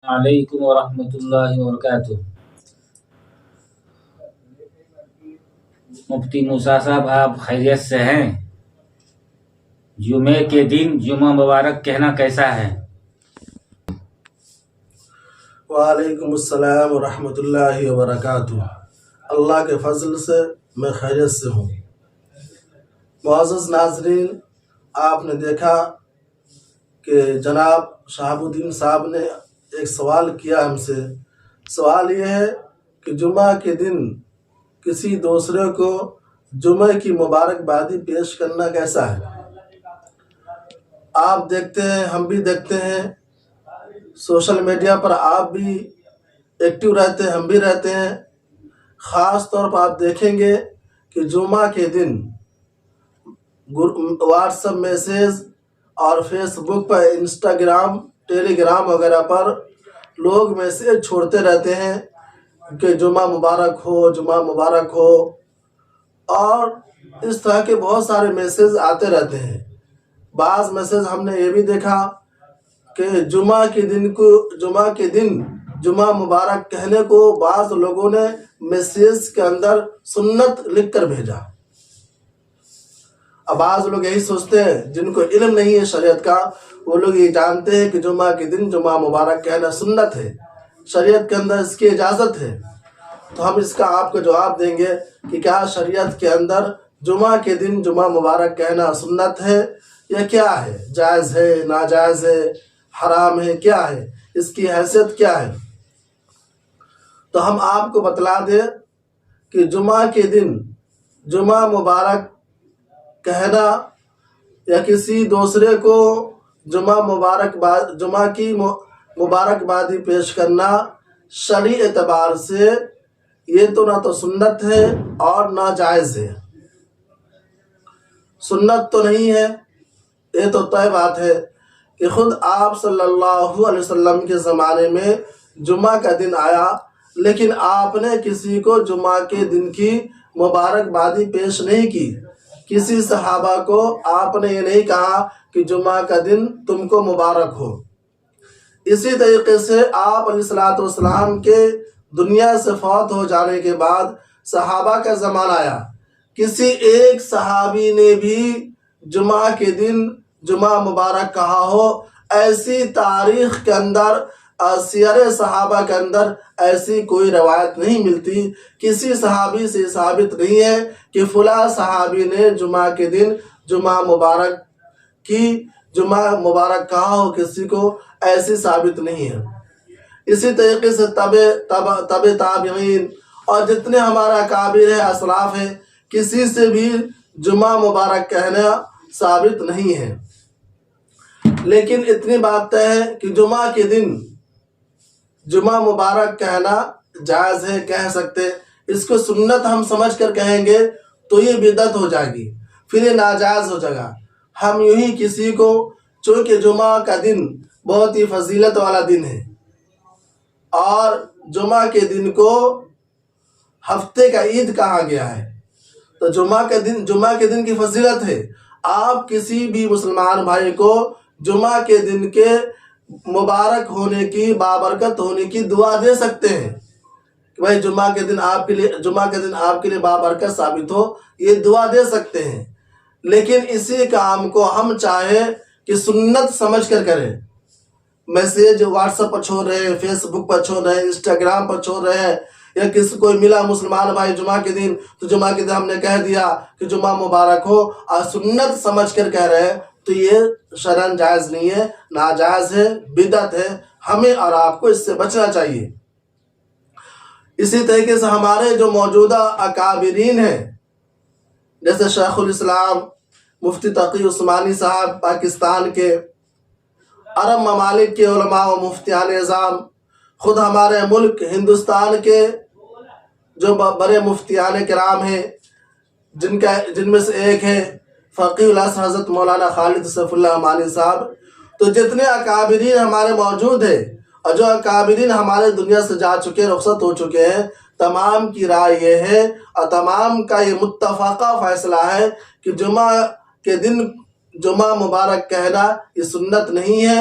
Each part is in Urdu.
علیکم ورحمۃ اللہ وبرکاتہ۔ مفتی موسیٰ صاحب، آپ خیریت سے ہیں؟ جمعے کے دن جمعہ مبارک کہنا کیسا ہے؟ وعلیکم السلام ورحمۃ اللہ وبرکاتہ۔ اللہ کے فضل سے میں خیریت سے ہوں۔ معزز ناظرین، آپ نے دیکھا کہ جناب شہاب الدین صاحب نے ایک سوال کیا ہم سے۔ سوال یہ ہے کہ جمعہ کے دن کسی دوسرے کو جمعہ کی مبارکبادی پیش کرنا کیسا ہے؟ آپ دیکھتے ہیں، ہم بھی دیکھتے ہیں، سوشل میڈیا پر آپ بھی ایکٹیو رہتے ہیں، ہم بھی رہتے ہیں۔ خاص طور پر آپ دیکھیں گے کہ جمعہ کے دن واٹس ایپ میسیج اور فیس بک پر، انسٹاگرام، ٹیلی گرام وغیرہ پر لوگ میسیج چھوڑتے رہتے ہیں کہ جمعہ مبارک ہو، جمعہ مبارک ہو، اور اس طرح کے بہت سارے میسیج آتے رہتے ہیں۔ بعض میسیج ہم نے یہ بھی دیکھا کہ جمعہ کے دن جمعہ مبارک کہنے کو بعض لوگوں نے میسیج کے اندر سنت لکھ کر بھیجا۔ اب بعض لوگ یہی سوچتے ہیں، جن کو علم نہیں ہے شریعت کا، وہ لوگ یہ جانتے ہیں کہ جمعہ کے دن جمعہ مبارک کہنا سنت ہے، شریعت کے اندر اس کی اجازت ہے۔ تو ہم اس کا آپ کو جواب دیں گے کہ کیا شریعت کے اندر جمعہ کے دن جمعہ مبارک کہنا سنت ہے یا کیا ہے؟ جائز ہے، ناجائز ہے، حرام ہے، کیا ہے؟ اس کی حیثیت کیا ہے؟ تو ہم آپ کو بتلا دیں کہ جمعہ کے دن جمعہ مبارک کہنا یا کسی دوسرے کو جمعہ کی مبارکبادی پیش کرنا شرعی اعتبار سے یہ تو نہ تو سنت ہے اور نہ جائز ہے۔ سنت تو نہیں ہے، یہ تو طے بات ہے کہ خود آپ صلی اللہ علیہ وسلم کے زمانے میں جمعہ کا دن آیا، لیکن آپ نے کسی کو جمعہ کے دن کی مبارکبادی پیش نہیں کی۔ کسی صحابہ کو آپ نے یہ نہیں کہا کہ جمعہ کا دن تم کو مبارک ہو۔ اسی طریقے سے آپ علیہ الصلوۃ والسلام کے دنیا سے فوت ہو جانے کے بعد صحابہ کا زمانہ آیا، کسی ایک صحابی نے بھی جمعہ کے دن جمعہ مبارک کہا ہو؟ ایسی تاریخ کے اندر، سیر صحابہ کے اندر ایسی کوئی روایت نہیں ملتی۔ کسی صحابی سے ثابت نہیں ہے کہ فلاں صحابی نے جمعہ کے دن جمعہ مبارک کہا ہو، کسی کو ایسی ثابت نہیں ہے۔ اسی طریقے سے تبع تابعین اور جتنے ہمارا اکابر ہے، اسلاف ہے، کسی سے بھی جمعہ مبارک کہنا ثابت نہیں ہے۔ لیکن اتنی بات طے ہے کہ جمعہ کے دن جمعہ مبارک کہنا جائز ہے، کہہ سکتے۔ اس کو سنت ہم سمجھ کر کہیں گے تو یہ بدعت ہو جائے گی، پھر یہ ناجائز ہو جائے گا۔ ہم یوں ہی کسی کو، چونکہ جمعہ کا دن بہت ہی فضیلت والا دن ہے اور جمعہ کے دن کو ہفتے کا عید کہا گیا ہے، تو جمعہ کے دن کی فضیلت ہے۔ آپ کسی بھی مسلمان بھائی کو جمعہ کے دن کے مبارک ہونے کی، بابرکت ہونے کی دعا دے سکتے ہیں کہ بھائی جمعہ کے دن آپ کے لیے بابرکت ثابت ہو، یہ دعا دے سکتے ہیں۔ لیکن اسی کام کو ہم چاہیں کہ سنت سمجھ کر کریں، میسیج واٹس ایپ پر چھوڑ رہے ہیں، فیس بک پر چھوڑ رہے ہیں، انسٹاگرام پر چھوڑ رہے ہیں، یا کسی کوئی ملا مسلمان بھائی جمعہ کے دن، تو جمعہ کے دن ہم نے کہہ دیا کہ جمعہ مبارک ہو اور سنت سمجھ کر کہہ رہے ہیں، تو یہ شرعاً جائز نہیں ہے، ناجائز ہے، بدعت ہے۔ ہمیں اور آپ کو اس سے بچنا چاہیے۔ اسی طریقے سے ہمارے جو موجودہ اکابرین ہیں، جیسے شیخ الاسلام مفتی تقی عثمانی صاحب پاکستان کے، عرب ممالک کے علماء و مفتیان اعظام، خود ہمارے ملک ہندوستان کے جو بڑے مفتیان کرام ہیں، جن میں سے ایک ہے فقیہ الازہر حضرت مولانا خالد سیف اللہ عمانی صاحب، تو جتنے اکابرین ہمارے موجود ہیں اور جو اکابرین ہمارے دنیا سے جا چکے، رخصت ہو چکے ہیں، تمام کی رائے یہ ہے اور تمام کا یہ متفقہ فیصلہ ہے کہ جمعہ کے دن جمعہ مبارک کہنا یہ سنت نہیں ہے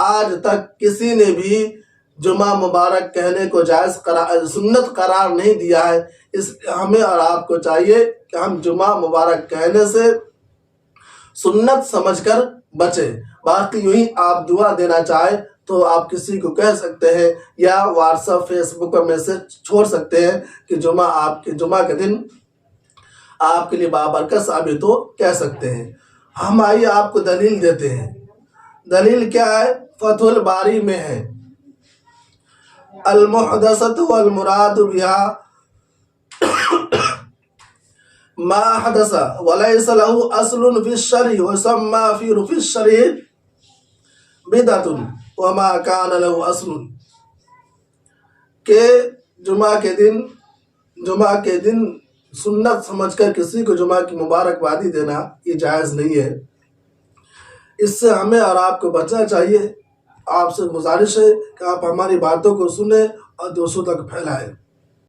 آج تک کسی نے بھی جمعہ مبارک کہنے کو جائز سنت قرار نہیں دیا ہے. اس ہمیں اور آپ کو چاہیے کہ ہم جمعہ مبارک کہنے سے سنت سمجھ کر بچیں. باقی یوں ہی آپ دعا دینا چاہیں تو آپ کسی کو کہہ سکتے ہیں یا واٹس ایپ فیس بک پر میسج چھوڑ سکتے ہیں کہ جمعہ کے دن آپ کے لیے بابرکت ثابت ہو، کہہ سکتے ہیں. ہم آئیے آپ کو دلیل دیتے ہیں. دلیل کیا ہے؟ فتح الباری میں ہے المحدثۃ والمراد بها ما حدث وليس له اصل في الشرع ويسمى في الشرع بدعۃ وما كان له اصل. کہ جمعہ کے دن سنت سمجھ کر کسی کو جمعہ کی مبارکبادی دینا یہ جائز نہیں ہے. اس سے ہمیں اور آپ کو بچنا چاہیے. آپ سے گزارش ہے کہ آپ ہماری باتوں کو سنیں اور دوسروں تک پھیلائیں.